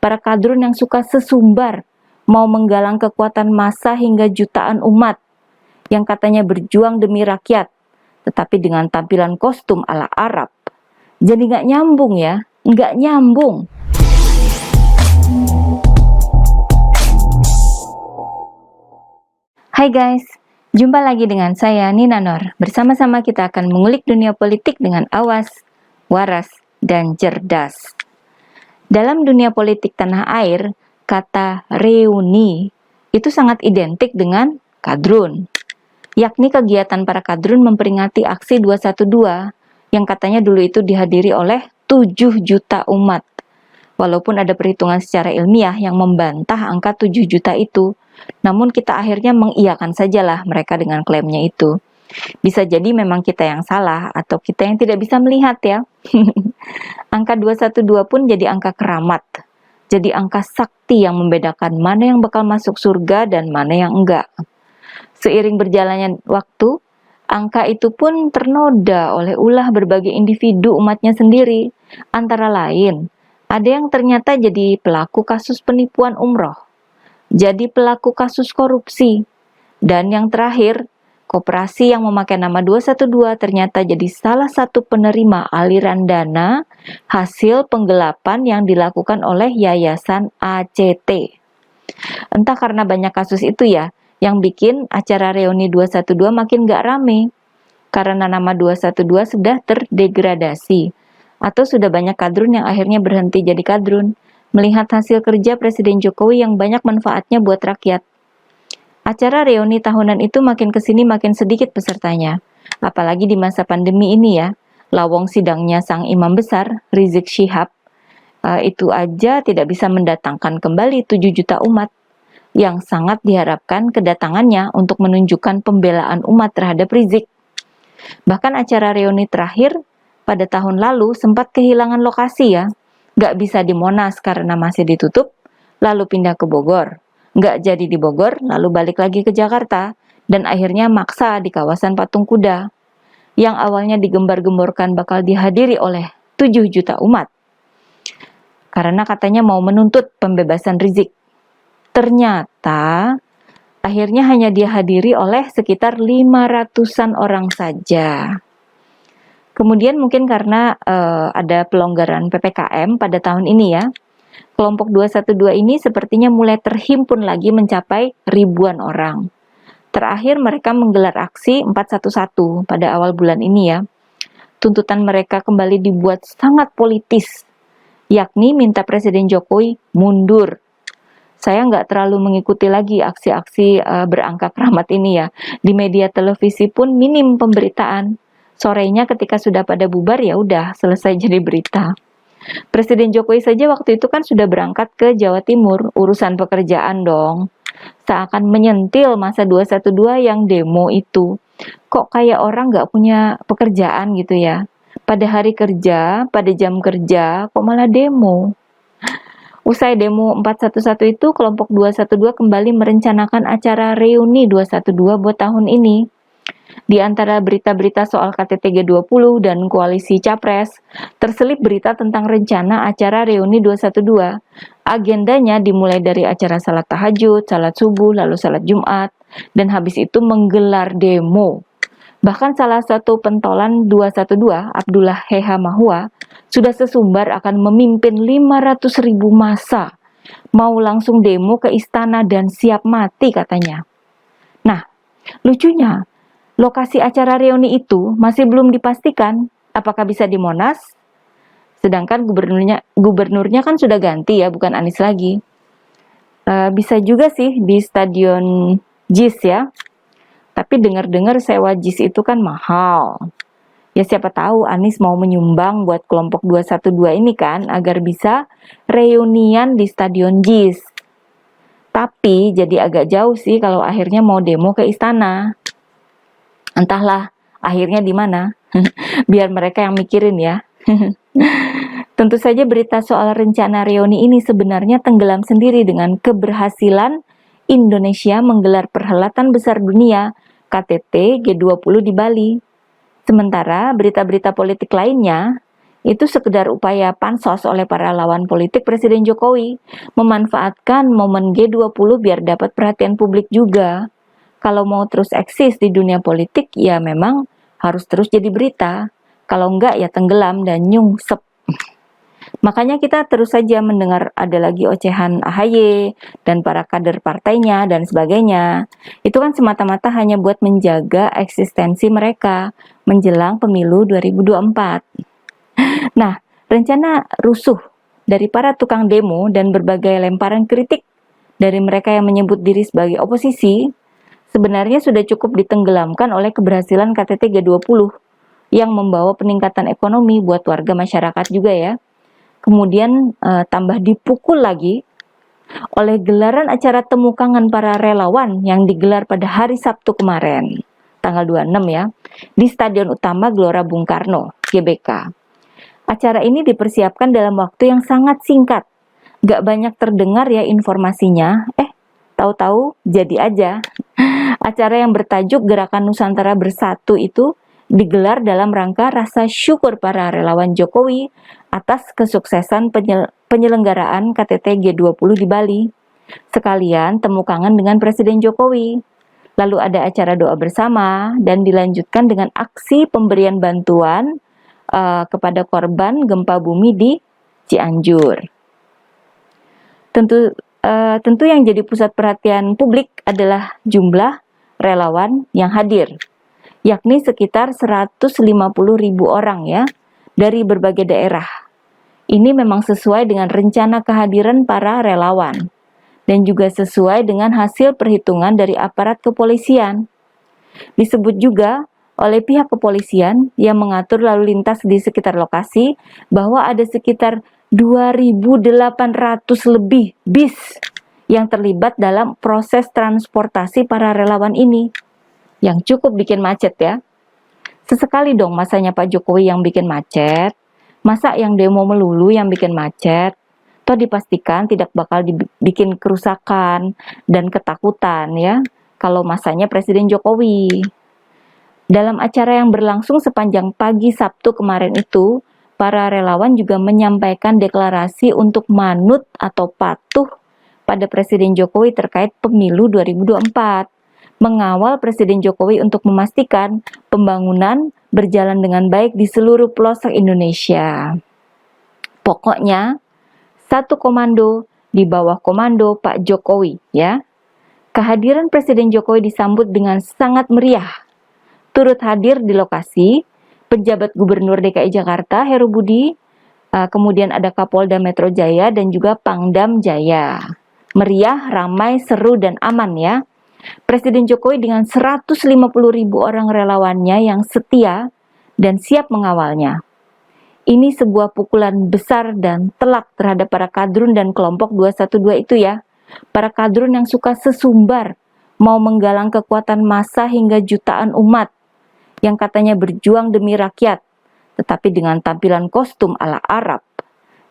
para kadrun yang suka sesumbar, mau menggalang kekuatan massa hingga jutaan umat, yang katanya berjuang demi rakyat, tetapi dengan tampilan kostum ala Arab. Jadi nggak nyambung ya, nggak nyambung. Hai guys, jumpa lagi dengan saya Nina Nur. Bersama-sama kita akan mengulik dunia politik dengan awas, waras, dan cerdas. Dalam dunia politik tanah air, kata reuni itu sangat identik dengan kadrun, yakni kegiatan para kadrun memperingati aksi 212 yang katanya dulu itu dihadiri oleh 7 juta umat. Walaupun ada perhitungan secara ilmiah yang membantah angka 7 juta itu, namun kita akhirnya mengiyakan sajalah mereka dengan klaimnya itu. Bisa jadi memang kita yang salah atau kita yang tidak bisa melihat ya. Angka 212 pun jadi angka keramat. Jadi angka sakti yang membedakan mana yang bakal masuk surga dan mana yang enggak. Seiring berjalannya waktu, angka itu pun ternoda oleh ulah berbagai individu umatnya sendiri. Antara lain, ada yang ternyata jadi pelaku kasus penipuan umroh, jadi pelaku kasus korupsi, dan yang terakhir, koperasi yang memakai nama 212 ternyata jadi salah satu penerima aliran dana hasil penggelapan yang dilakukan oleh Yayasan ACT. Entah karena banyak kasus itu ya, yang bikin acara reuni 212 makin gak rame, karena nama 212 sudah terdegradasi, atau sudah banyak kadrun yang akhirnya berhenti jadi kadrun, melihat hasil kerja Presiden Jokowi yang banyak manfaatnya buat rakyat. Acara reuni tahunan itu makin kesini makin sedikit pesertanya, apalagi di masa pandemi ini ya. Lawong sidangnya sang imam besar, Rizik Syihab, itu aja tidak bisa mendatangkan kembali 7 juta umat, yang sangat diharapkan kedatangannya untuk menunjukkan pembelaan umat terhadap Rizik. Bahkan acara reuni terakhir pada tahun lalu sempat kehilangan lokasi ya. Gak bisa di Monas karena masih ditutup, lalu pindah ke Bogor. Gak jadi di Bogor, lalu balik lagi ke Jakarta, dan akhirnya maksa di kawasan Patung Kuda, yang awalnya digembar-gemborkan bakal dihadiri oleh 7 juta umat. Karena katanya mau menuntut pembebasan Rizik. Ternyata, akhirnya hanya dihadiri oleh sekitar 500-an orang saja. Kemudian mungkin karena ada pelonggaran PPKM pada tahun ini ya, kelompok 212 ini sepertinya mulai terhimpun lagi mencapai ribuan orang. Terakhir mereka menggelar aksi 411 pada awal bulan ini ya. Tuntutan mereka kembali dibuat sangat politis, yakni minta Presiden Jokowi mundur. Saya nggak terlalu mengikuti lagi aksi-aksi berangka keramat ini ya. Di media televisi pun minim pemberitaan. Sorenya ketika sudah pada bubar ya udah selesai jadi berita. Presiden Jokowi saja waktu itu kan sudah berangkat ke Jawa Timur, urusan pekerjaan dong. Seakan menyentil masa 212 yang demo itu. Kok kayak orang nggak punya pekerjaan gitu ya. Pada hari kerja, pada jam kerja, kok malah demo. Usai demo 411 itu, kelompok 212 kembali merencanakan acara reuni 212 buat tahun ini. Di antara berita-berita soal KTT G20 dan koalisi Capres, terselip berita tentang rencana acara reuni 212. Agendanya dimulai dari acara salat tahajud, salat subuh, lalu salat Jumat, dan habis itu menggelar demo. Bahkan salah satu pentolan 212, Abdullah Heha Mahua, sudah sesumbar akan memimpin 500.000 massa. Mau langsung demo ke istana dan siap mati katanya. Nah, lucunya, lokasi acara reuni itu masih belum dipastikan apakah bisa di Monas, sedangkan gubernurnya kan sudah ganti ya, bukan Anies lagi. Bisa juga sih di Stadion JIS ya, tapi dengar-dengar sewa JIS itu kan mahal. Ya siapa tahu Anies mau menyumbang buat kelompok 212 ini kan, agar bisa reunian di Stadion JIS. Tapi jadi agak jauh sih kalau akhirnya mau demo ke istana. Entahlah, akhirnya di mana? Biar mereka yang mikirin ya. Tentu saja berita soal rencana reuni ini sebenarnya tenggelam sendiri dengan keberhasilan Indonesia menggelar perhelatan besar dunia KTT G20 di Bali. Sementara berita-berita politik lainnya itu sekedar upaya pansos oleh para lawan politik Presiden Jokowi, memanfaatkan momen G20 biar dapat perhatian publik juga. Kalau mau terus eksis di dunia politik, ya memang harus terus jadi berita. Kalau enggak, ya tenggelam dan nyungsep. Makanya kita terus saja mendengar ada lagi ocehan AHY dan para kader partainya dan sebagainya. Itu kan semata-mata hanya buat menjaga eksistensi mereka menjelang pemilu 2024. Nah, rencana rusuh dari para tukang demo dan berbagai lemparan kritik dari mereka yang menyebut diri sebagai oposisi sebenarnya sudah cukup ditenggelamkan oleh keberhasilan KTT G20 yang membawa peningkatan ekonomi buat warga masyarakat juga ya. Kemudian tambah dipukul lagi oleh gelaran acara temu kangen para relawan yang digelar pada hari Sabtu kemarin, tanggal 26 ya, di Stadion Utama Gelora Bung Karno, GBK. Acara ini dipersiapkan dalam waktu yang sangat singkat. Gak banyak terdengar ya informasinya, tahu-tahu jadi aja. Acara yang bertajuk Gerakan Nusantara Bersatu itu digelar dalam rangka rasa syukur para relawan Jokowi atas kesuksesan penyelenggaraan KTT G20 di Bali. Sekalian temu kangen dengan Presiden Jokowi. Lalu ada acara doa bersama dan dilanjutkan dengan aksi pemberian bantuan kepada korban gempa bumi di Cianjur. Tentu yang jadi pusat perhatian publik adalah jumlah relawan yang hadir, yakni sekitar 150.000 orang ya, dari berbagai daerah. Ini memang sesuai dengan rencana kehadiran para relawan, dan juga sesuai dengan hasil perhitungan dari aparat kepolisian. Disebut juga oleh pihak kepolisian yang mengatur lalu lintas di sekitar lokasi, bahwa ada sekitar 2.800 lebih bis yang terlibat dalam proses transportasi para relawan ini, yang cukup bikin macet ya. Sesekali dong masanya Pak Jokowi yang bikin macet, masa yang demo melulu yang bikin macet, toh dipastikan tidak bakal dibikin kerusakan dan ketakutan ya, kalau masanya Presiden Jokowi. Dalam acara yang berlangsung sepanjang pagi Sabtu kemarin itu, para relawan juga menyampaikan deklarasi untuk manut atau patuh pada Presiden Jokowi terkait pemilu 2024. Mengawal Presiden Jokowi untuk memastikan pembangunan berjalan dengan baik di seluruh pelosok Indonesia. Pokoknya, satu komando di bawah komando Pak Jokowi ya. Kehadiran Presiden Jokowi disambut dengan sangat meriah. Turut hadir di lokasi penjabat Gubernur DKI Jakarta Heru Budi, kemudian ada Kapolda Metro Jaya dan juga Pangdam Jaya. Meriah, ramai, seru dan aman ya. Presiden Jokowi dengan 150.000 orang relawannya yang setia dan siap mengawalnya. Ini sebuah pukulan besar dan telak terhadap para kadrun dan kelompok 212 itu ya. Para kadrun yang suka sesumbar, mau menggalang kekuatan massa hingga jutaan umat, yang katanya berjuang demi rakyat, tetapi dengan tampilan kostum ala Arab.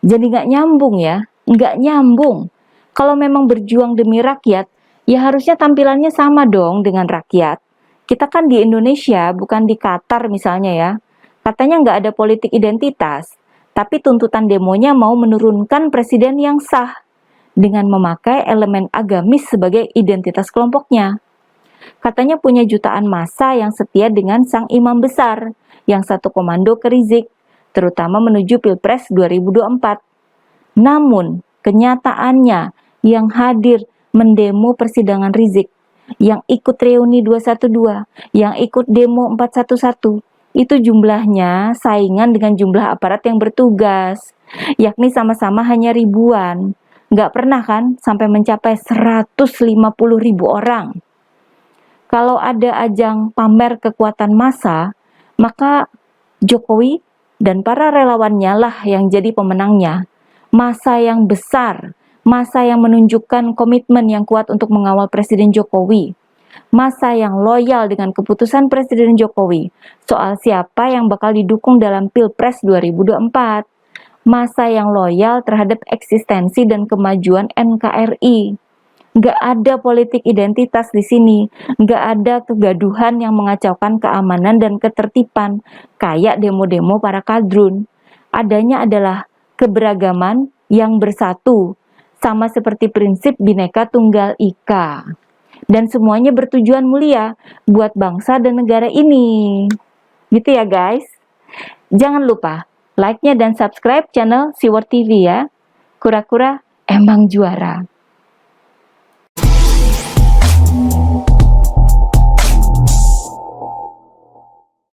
Jadi nggak nyambung ya, nggak nyambung. Kalau memang berjuang demi rakyat, ya harusnya tampilannya sama dong dengan rakyat. Kita kan di Indonesia, bukan di Qatar misalnya ya. Katanya nggak ada politik identitas, tapi tuntutan demonya mau menurunkan presiden yang sah dengan memakai elemen agamis sebagai identitas kelompoknya. Katanya punya jutaan massa yang setia dengan sang imam besar, yang satu komando ke Rizik, terutama menuju Pilpres 2024. Namun, kenyataannya yang hadir mendemo persidangan Rizik, yang ikut reuni 212, yang ikut demo 411, itu jumlahnya saingan dengan jumlah aparat yang bertugas, yakni sama-sama hanya ribuan. Nggak pernah kan sampai mencapai 150.000 orang. Kalau ada ajang pamer kekuatan massa, maka Jokowi dan para relawannya lah yang jadi pemenangnya. Massa yang besar, massa yang menunjukkan komitmen yang kuat untuk mengawal Presiden Jokowi. Massa yang loyal dengan keputusan Presiden Jokowi soal siapa yang bakal didukung dalam Pilpres 2024. Massa yang loyal terhadap eksistensi dan kemajuan NKRI. Nggak ada politik identitas di sini, nggak ada kegaduhan yang mengacaukan keamanan dan ketertiban, kayak demo-demo para kadrun. adanya adalah keberagaman yang bersatu, sama seperti prinsip Bhinneka Tunggal Ika. Dan semuanya bertujuan mulia buat bangsa dan negara ini. Gitu ya guys. Jangan lupa like-nya dan subscribe channel Siwar TV ya. Kura-kura emang juara.